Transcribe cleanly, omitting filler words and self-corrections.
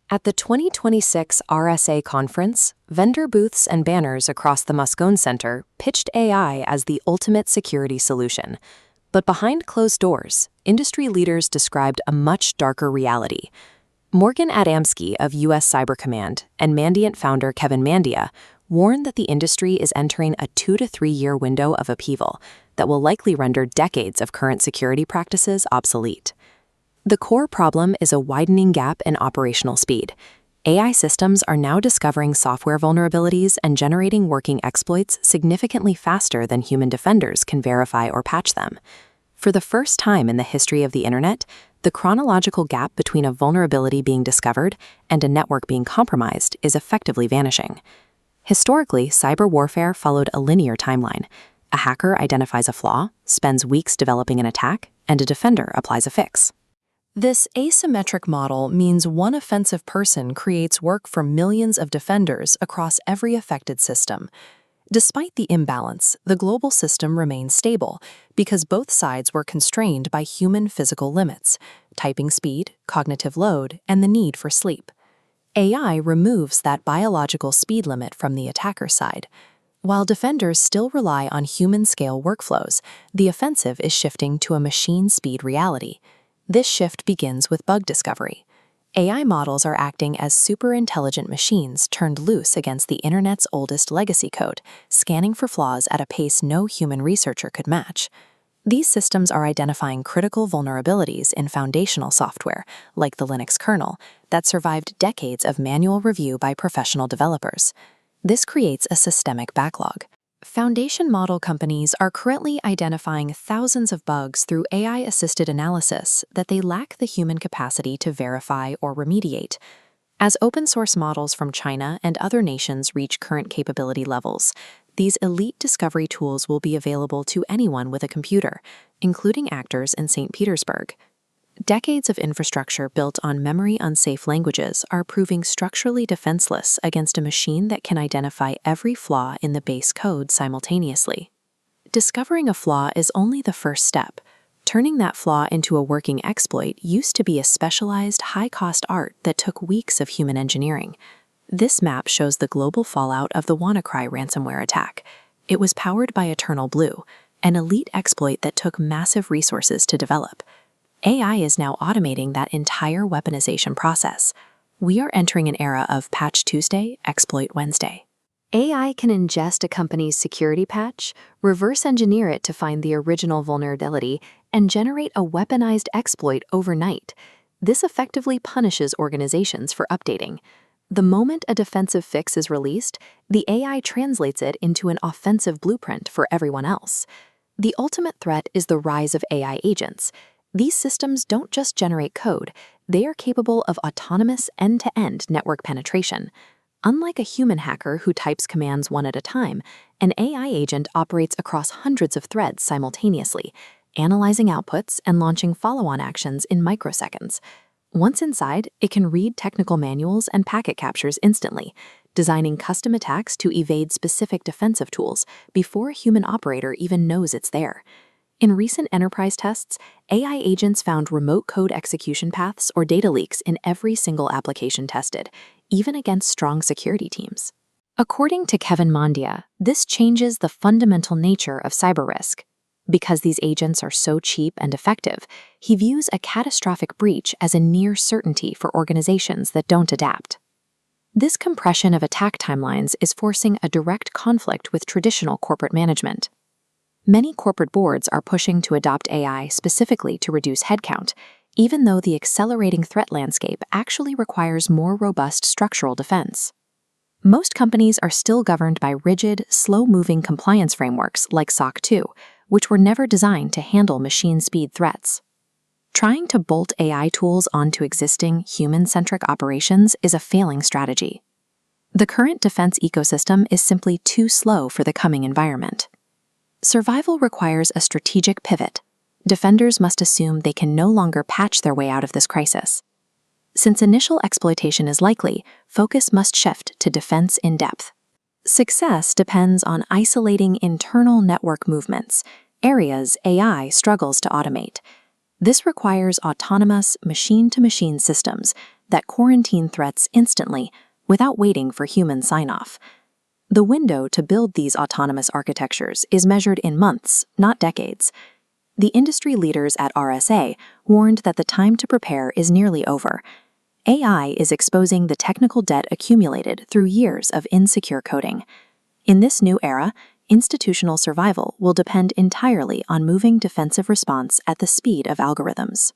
At the 2026 RSA conference, vendor booths and banners across the Moscone Center pitched AI as the ultimate security solution. But behind closed doors, industry leaders described a much darker reality. Morgan Adamski of U.S. Cyber Command and Mandiant founder Kevin Mandia warned that the industry is entering a 2 to 3 year window of upheaval that will likely render decades of current security practices obsolete. The core problem is a widening gap in operational speed. AI systems are now discovering software vulnerabilities and generating working exploits significantly faster than human defenders can verify or patch them. For the first time in the history of the internet, the chronological gap between a vulnerability being discovered and a network being compromised is effectively vanishing. Historically, cyber warfare followed a linear timeline. A hacker identifies a flaw, spends weeks developing an attack, and a defender applies a fix. This asymmetric model means one offensive person creates work for millions of defenders across every affected system. Despite the imbalance, the global system remains stable because both sides were constrained by human physical limits, typing speed, cognitive load, and the need for sleep. AI removes that biological speed limit from the attacker side. While defenders still rely on human-scale workflows, the offensive is shifting to a machine-speed reality. This shift begins with bug discovery. AI models are acting as super-intelligent machines turned loose against the internet's oldest legacy code, scanning for flaws at a pace no human researcher could match. These systems are identifying critical vulnerabilities in foundational software, like the Linux kernel, that survived decades of manual review by professional developers. This creates a systemic backlog. Foundation model companies are currently identifying thousands of bugs through AI-assisted analysis that they lack the human capacity to verify or remediate. As open-source models from China and other nations reach current capability levels, these elite discovery tools will be available to anyone with a computer, including actors in St. Petersburg. Decades of infrastructure built on memory-unsafe languages are proving structurally defenseless against a machine that can identify every flaw in the base code simultaneously. Discovering a flaw is only the first step. Turning that flaw into a working exploit used to be a specialized, high-cost art that took weeks of human engineering. This map shows the global fallout of the WannaCry ransomware attack. It was powered by Eternal Blue, an elite exploit that took massive resources to develop. AI is now automating that entire weaponization process. We are entering an era of Patch Tuesday, Exploit Wednesday. AI can ingest a company's security patch, reverse engineer it to find the original vulnerability, and generate a weaponized exploit overnight. This effectively punishes organizations for updating. The moment a defensive fix is released, the AI translates it into an offensive blueprint for everyone else. The ultimate threat is the rise of AI agents. These systems don't just generate code, they are capable of autonomous end-to-end network penetration. Unlike a human hacker who types commands one at a time, an AI agent operates across hundreds of threads simultaneously, analyzing outputs and launching follow-on actions in microseconds. Once inside, it can read technical manuals and packet captures instantly, designing custom attacks to evade specific defensive tools before a human operator even knows it's there. In recent enterprise tests, AI agents found remote code execution paths or data leaks in every single application tested, even against strong security teams. According to Kevin Mandia, this changes the fundamental nature of cyber risk. Because these agents are so cheap and effective, he views a catastrophic breach as a near certainty for organizations that don't adapt. This compression of attack timelines is forcing a direct conflict with traditional corporate management. Many corporate boards are pushing to adopt AI specifically to reduce headcount, even though the accelerating threat landscape actually requires more robust structural defense. Most companies are still governed by rigid, slow-moving compliance frameworks like SOC 2, which were never designed to handle machine-speed threats. Trying to bolt AI tools onto existing, human-centric operations is a failing strategy. The current defense ecosystem is simply too slow for the coming environment. Survival requires a strategic pivot. Defenders must assume they can no longer patch their way out of this crisis. Since initial exploitation is likely, focus must shift to defense in depth. Success depends on isolating internal network movements, areas AI struggles to automate. This requires autonomous, machine-to-machine systems, that quarantine threats instantly without waiting for human sign-off. The window to build these autonomous architectures is measured in months, not decades. The industry leaders at RSA warned that the time to prepare is nearly over. AI is exposing the technical debt accumulated through years of insecure coding. In this new era, institutional survival will depend entirely on moving defensive response at the speed of algorithms.